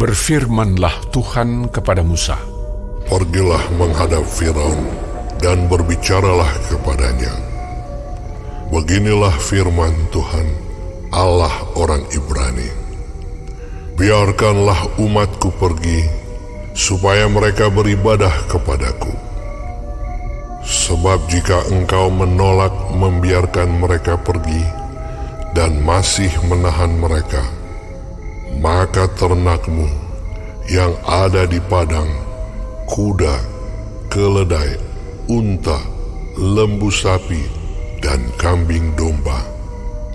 Berfirmanlah Tuhan kepada Musa, "Pergilah menghadap Firaun dan berbicaralah kepadanya. Beginilah firman Tuhan, Allah orang Ibrani. Biarkanlah umatku pergi, supaya mereka beribadah kepadaku. Sebab jika engkau menolak membiarkan mereka pergi dan masih menahan mereka, maka ternakmu yang ada di padang, kuda, keledai, unta, lembu sapi, dan kambing domba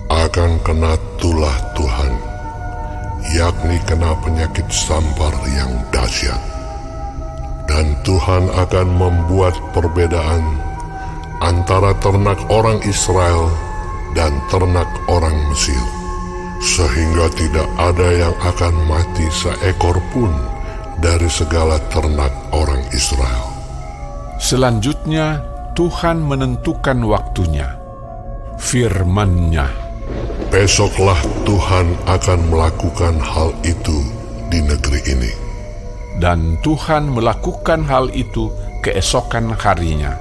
akan kena tulah Tuhan, yakni kena penyakit sampar yang dahsyat. Dan Tuhan akan membuat perbedaan antara ternak orang Israel dan ternak orang Mesir, sehingga tidak ada yang akan mati seekor pun dari segala ternak orang Israel." Selanjutnya Tuhan menentukan waktunya. Firman-Nya, "Besoklah Tuhan akan melakukan hal itu di negeri ini." dan Tuhan melakukan hal itu keesokan harinya.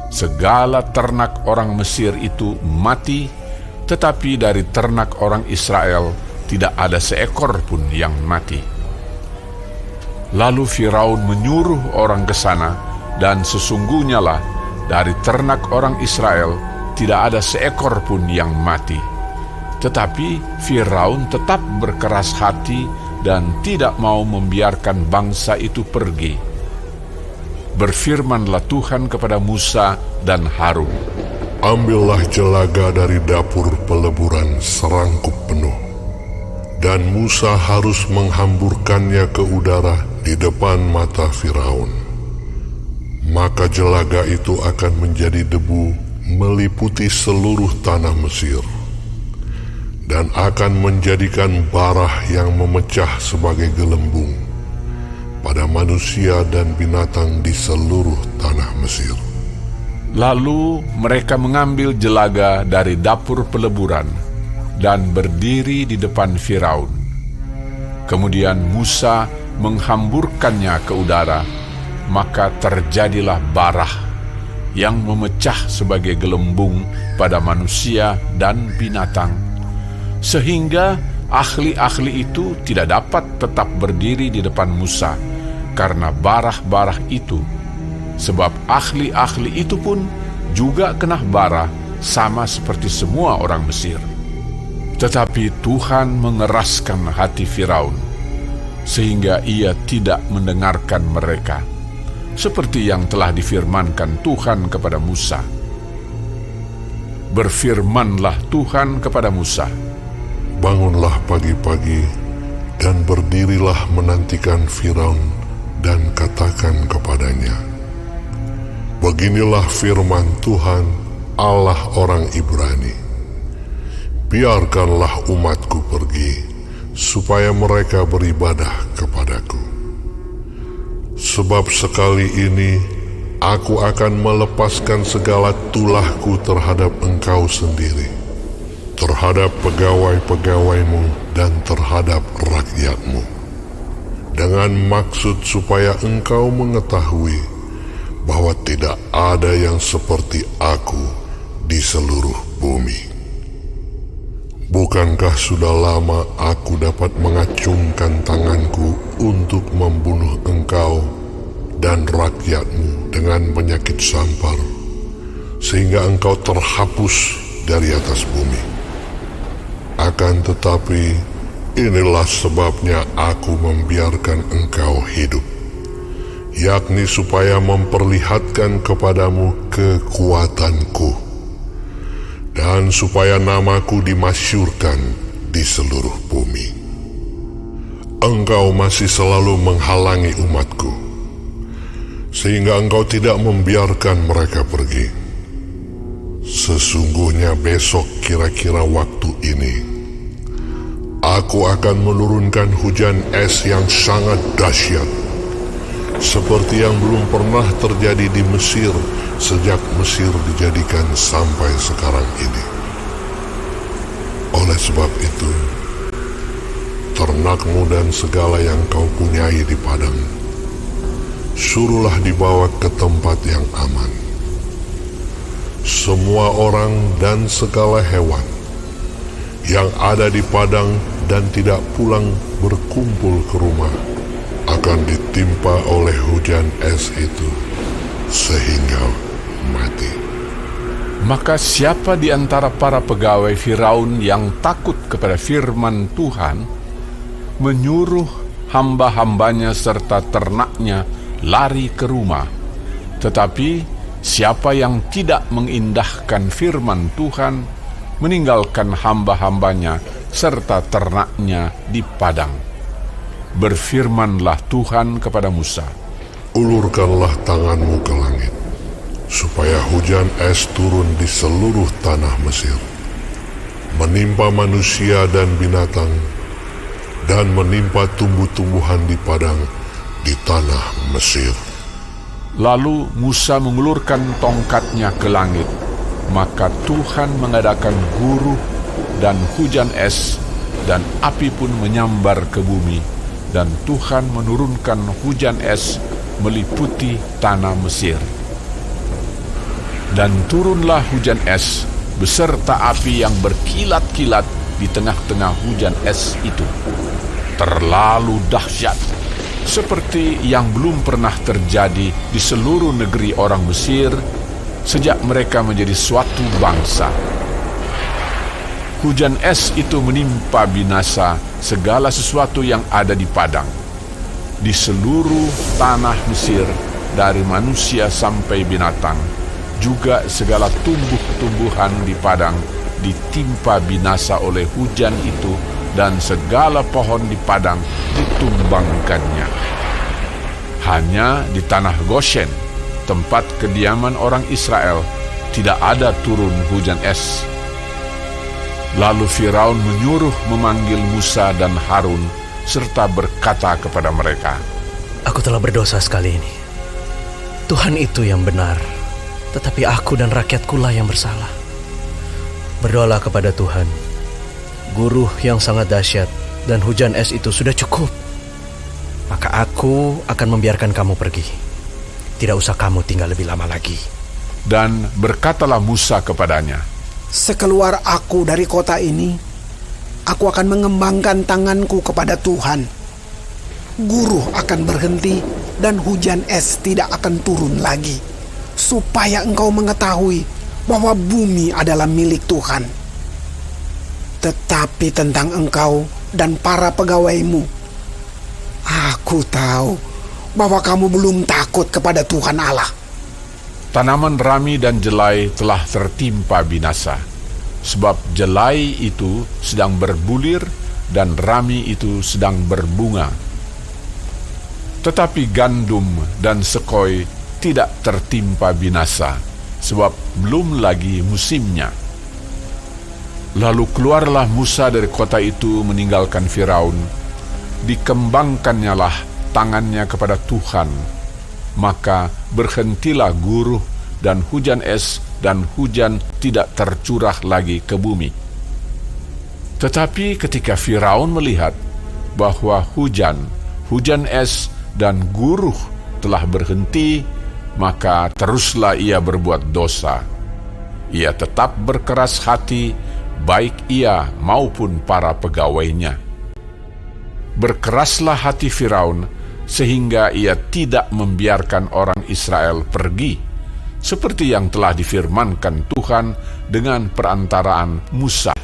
Segala ternak orang Mesir itu mati, tetapi dari ternak orang Israel tidak ada seekor pun yang mati. Lalu Firaun menyuruh orang ke sana, dan sesungguhnya lah dari ternak orang Israel tidak ada seekor pun yang mati. Tetapi Firaun tetap berkeras hati dan tidak mau membiarkan bangsa itu pergi. Berfirmanlah Tuhan kepada Musa dan Harun, "Ambillah jelaga dari dapur peleburan serangkup penuh, dan Musa harus menghamburkannya ke udara di depan mata Firaun. Maka jelaga itu akan menjadi debu meliputi seluruh tanah Mesir, dan akan menjadikan barah yang memecah sebagai gelembung pada manusia dan binatang di seluruh tanah Mesir." Lalu mereka mengambil jelaga dari dapur peleburan dan berdiri di depan Firaun. Kemudian Musa menghamburkannya ke udara, maka terjadilah barah yang memecah sebagai gelembung pada manusia dan binatang, sehingga ahli-ahli itu tidak dapat tetap berdiri di depan Musa karena barah-barah itu. Sebab ahli-ahli itu pun juga kena bara sama seperti semua orang Mesir. Tetapi Tuhan mengeraskan hati Firaun, sehingga ia tidak mendengarkan mereka, seperti yang telah difirmankan Tuhan kepada Musa. Berfirmanlah Tuhan kepada Musa, "Bangunlah pagi-pagi dan berdirilah menantikan Firaun dan katakan kepadanya, beginilah firman Tuhan, Allah orang Ibrani. Biarkanlah umatku pergi, supaya mereka beribadah kepadaku. Sebab sekali ini aku akan melepaskan segala tulahku terhadap engkau sendiri, terhadap pegawai-pegawaimu dan terhadap rakyatmu, dengan maksud supaya engkau mengetahui bahwa tidak ada yang seperti aku di seluruh bumi. Bukankah sudah lama aku dapat mengacungkan tanganku untuk membunuh engkau dan rakyatmu dengan penyakit sampar, sehingga engkau terhapus dari atas bumi? Akan tetapi inilah sebabnya aku membiarkan engkau hidup, yakni supaya memperlihatkan kepadamu kekuatanku, dan supaya namaku dimasyurkan di seluruh bumi. Engkau masih selalu menghalangi umatku, sehingga engkau tidak membiarkan mereka pergi. Sesungguhnya besok kira-kira waktu ini, aku akan menurunkan hujan es yang sangat dahsyat, seperti yang belum pernah terjadi di Mesir sejak Mesir dijadikan sampai sekarang ini. Oleh sebab itu, ternakmu dan segala yang kau punyai di padang, suruhlah dibawa ke tempat yang aman. Semua orang dan segala hewan yang ada di padang dan tidak pulang berkumpul ke rumah akan ditimpa oleh hujan es itu sehingga mati. Maka siapa di antara para pegawai Firaun yang takut kepada firman Tuhan, menyuruh hamba-hambanya serta ternaknya lari ke rumah. Tetapi siapa yang tidak mengindahkan firman Tuhan, meninggalkan hamba-hambanya serta ternaknya di padang. Berfirmanlah Tuhan kepada Musa, Ulurkanlah tanganmu ke langit, supaya hujan es turun di seluruh tanah Mesir, menimpa manusia dan binatang, dan menimpa tumbuh-tumbuhan di padang di tanah Mesir. Lalu Musa mengulurkan tongkatnya ke langit, maka Tuhan mengadakan guruh dan hujan es, dan api pun menyambar ke bumi, dan Tuhan menurunkan hujan es meliputi tanah Mesir. Dan turunlah hujan es beserta api yang berkilat-kilat di tengah-tengah hujan es itu. Terlalu dahsyat, seperti yang belum pernah terjadi di seluruh negeri orang Mesir sejak mereka menjadi suatu bangsa. Hujan es itu menimpa binasa segala sesuatu yang ada di padang, di seluruh tanah Mesir, dari manusia sampai binatang, juga segala tumbuh-tumbuhan di padang ditimpa binasa oleh hujan itu, dan segala pohon di padang ditumbangkannya. Hanya di tanah Goshen, tempat kediaman orang Israel, tidak ada turun hujan es. Lalu Firaun menyuruh memanggil Musa dan Harun, serta berkata kepada mereka, Aku telah berdosa sekali ini. Tuhan itu yang benar, tetapi aku dan rakyatkulah yang bersalah. Berdoalah kepada Tuhan. Guruh yang sangat dahsyat dan hujan es itu sudah cukup. Maka aku akan membiarkan kamu pergi. Tidak usah kamu tinggal lebih lama lagi. Dan berkatalah Musa kepadanya, Sekeluar aku dari kota ini, aku akan mengembangkan tanganku kepada Tuhan. Guruh akan berhenti dan hujan es tidak akan turun lagi, supaya engkau mengetahui bahwa bumi adalah milik Tuhan. Tetapi tentang engkau dan para pegawaimu, aku tahu bahwa kamu belum takut kepada Tuhan Allah. tanaman rami dan jelai telah tertimpa binasa, sebab jelai itu sedang berbulir dan rami itu sedang berbunga. Tetapi gandum dan sekoi tidak tertimpa binasa, sebab belum lagi musimnya. Lalu keluarlah Musa dari kota itu meninggalkan Firaun. Dikembangkannyalah tangannya kepada Tuhan, maka berhentilah guruh dan hujan es, dan hujan tidak tercurah lagi ke bumi. Tetapi ketika Firaun melihat bahwa hujan es dan guruh telah berhenti, maka teruslah ia berbuat dosa. Ia tetap berkeras hati, baik ia maupun para pegawainya. Berkeraslah hati Firaun, sehingga ia tidak membiarkan orang Israel pergi, seperti yang telah difirmankan Tuhan dengan perantaraan Musa